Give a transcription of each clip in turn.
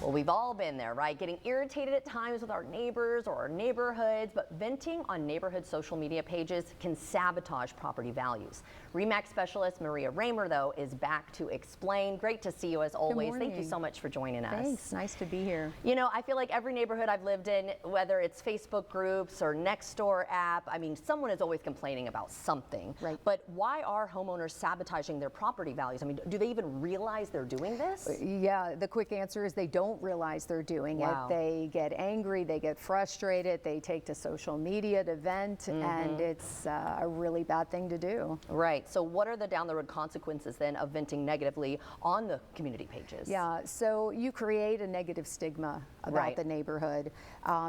Well, we've all been there, right? Getting irritated at times with our neighbors or our neighborhoods, but venting on neighborhood social media pages can sabotage property values. RE/MAX specialist Maria Raymer, though, is back to explain. Great to see you as always. Thank you so much for joining us. Thanks. Nice to be here. You know, I feel like every neighborhood I've lived in, whether it's Facebook groups or Nextdoor app, I mean, someone is always complaining about something. Right. But why are homeowners sabotaging their property values? I mean, do they even realize they're doing this? Yeah, the quick answer is they don't realize they're doing it. They get angry, they get frustrated, they take to social media to vent, and it's a really bad thing to do. Right. So what are the down the road consequences then of venting negatively on the community pages? Yeah, so you create a negative stigma about the neighborhood.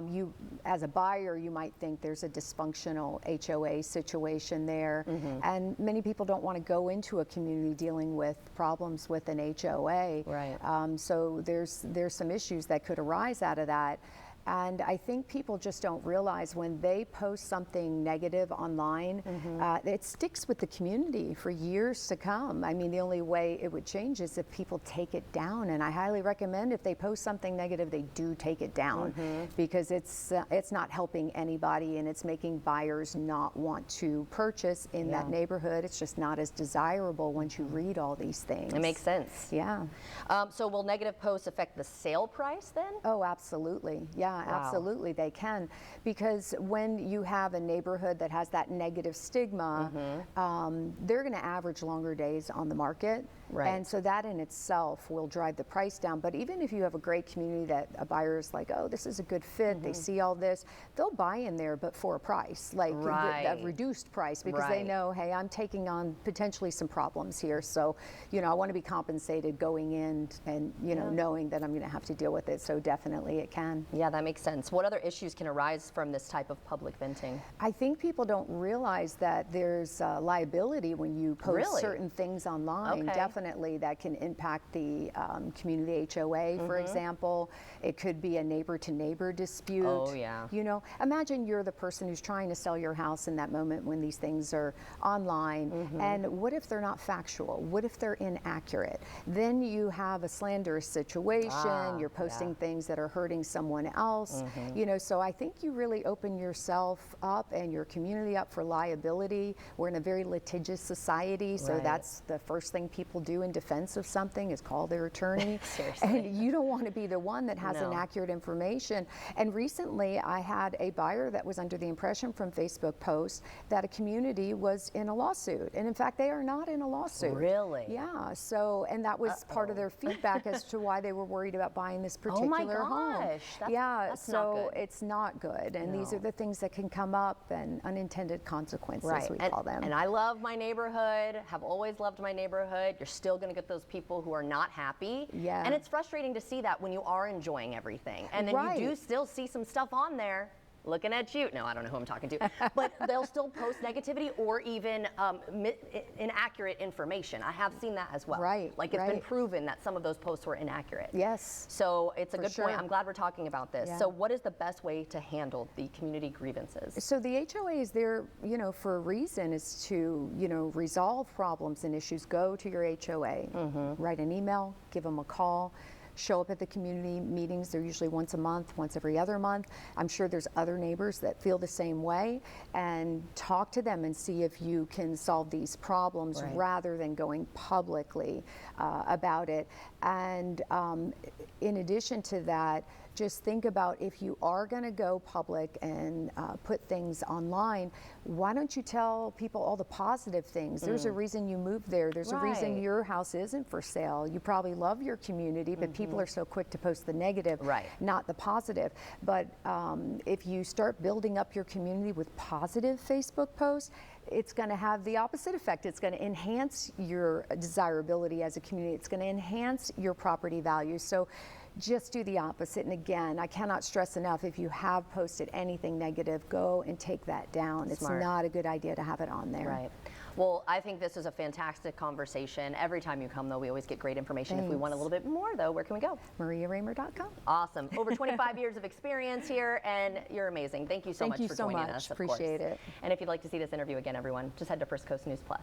You, as a buyer, you might think there's a dysfunctional HOA situation there, and many people don't want to go into a community dealing with problems with an HOA. Right. So there's some issues that could arise out of that. And I think people just don't realize when they post something negative online, it sticks with the community for years to come. I mean, the only way it would change is if people take it down. And I highly recommend if they post something negative, they do take it down because it's not helping anybody and it's making buyers not want to purchase in that neighborhood. It's just not as desirable once you read all these things. It makes sense. Yeah. So will negative posts affect the sale price then? Oh, absolutely. Yeah. Absolutely, they can, because when you have a neighborhood that has that negative stigma, they're going to average longer days on the market, and so that in itself will drive the price down. But even if you have a great community that a buyer is like, oh, this is a good fit, they see all this, they'll buy in there, but for a price, like a reduced price, because they know, hey, I'm taking on potentially some problems here, so you know, I want to be compensated going in, and you know, knowing that I'm going to have to deal with it. So definitely, it can. Yeah, that makes sense. What other issues can arise from this type of public venting? I think people don't realize that there's liability when you post certain things online. Definitely, that can impact the community HOA, for example. It could be a neighbor-to-neighbor dispute. Oh, yeah. You know, imagine you're the person who's trying to sell your house in that moment when these things are online. And what if they're not factual? What if they're inaccurate? Then you have a slanderous situation. You're posting things that are hurting someone else. You know, so I think you really open yourself up and your community up for liability. We're in a very litigious society, so that's the first thing people do in defense of something is call their attorney. And you don't want to be the one that has inaccurate information. And recently I had a buyer that was under the impression from Facebook posts that a community was in a lawsuit. And in fact, they are not in a lawsuit. Really? Yeah. So, and that was part of their feedback as to why they were worried about buying this particular home. That's so it's not good, and these are the things that can come up, and unintended consequences, we call them. And I love my neighborhood, have always loved my neighborhood. You're still going to get those people who are not happy. Yeah. And it's frustrating to see that when you are enjoying everything. And then you do still see some stuff on there. Looking at you. No, I don't know who I'm talking to. But they'll still post negativity or even inaccurate information. I have seen that as well. Like it's been proven that some of those posts were inaccurate. Yes. So it's a good point. I'm glad we're talking about this. So what is the best way to handle the community grievances? So the HOA is there, you know, for a reason, is to, you know, resolve problems and issues. Go to your HOA, write an email, give them a call. Show up at the community meetings. They're usually once a month, once every other month. I'm sure there's other neighbors that feel the same way, and talk to them and see if you can solve these problems rather than going publicly about it. And in addition to that, just think about if you are going to go public and put things online, why don't you tell people all the positive things? There's a reason you moved there. There's a reason your house isn't for sale. You probably love your community, but people are so quick to post the negative, not the positive. But if you start building up your community with positive Facebook posts, it's going to have the opposite effect. It's going to enhance your desirability as a community. It's going to enhance your property value. So just do the opposite. And again, I cannot stress enough, if you have posted anything negative, go and take that down. It's not a good idea to have it on there. Well, I think this is a fantastic conversation. Every time you come, though, we always get great information. If we want a little bit more, though, where can we go? MariaRaymer.com. Awesome. Over 25 years of experience here, and you're amazing. Thank you so much for joining us. Appreciate it. And if you'd like to see this interview again, everyone, just head to First Coast News Plus.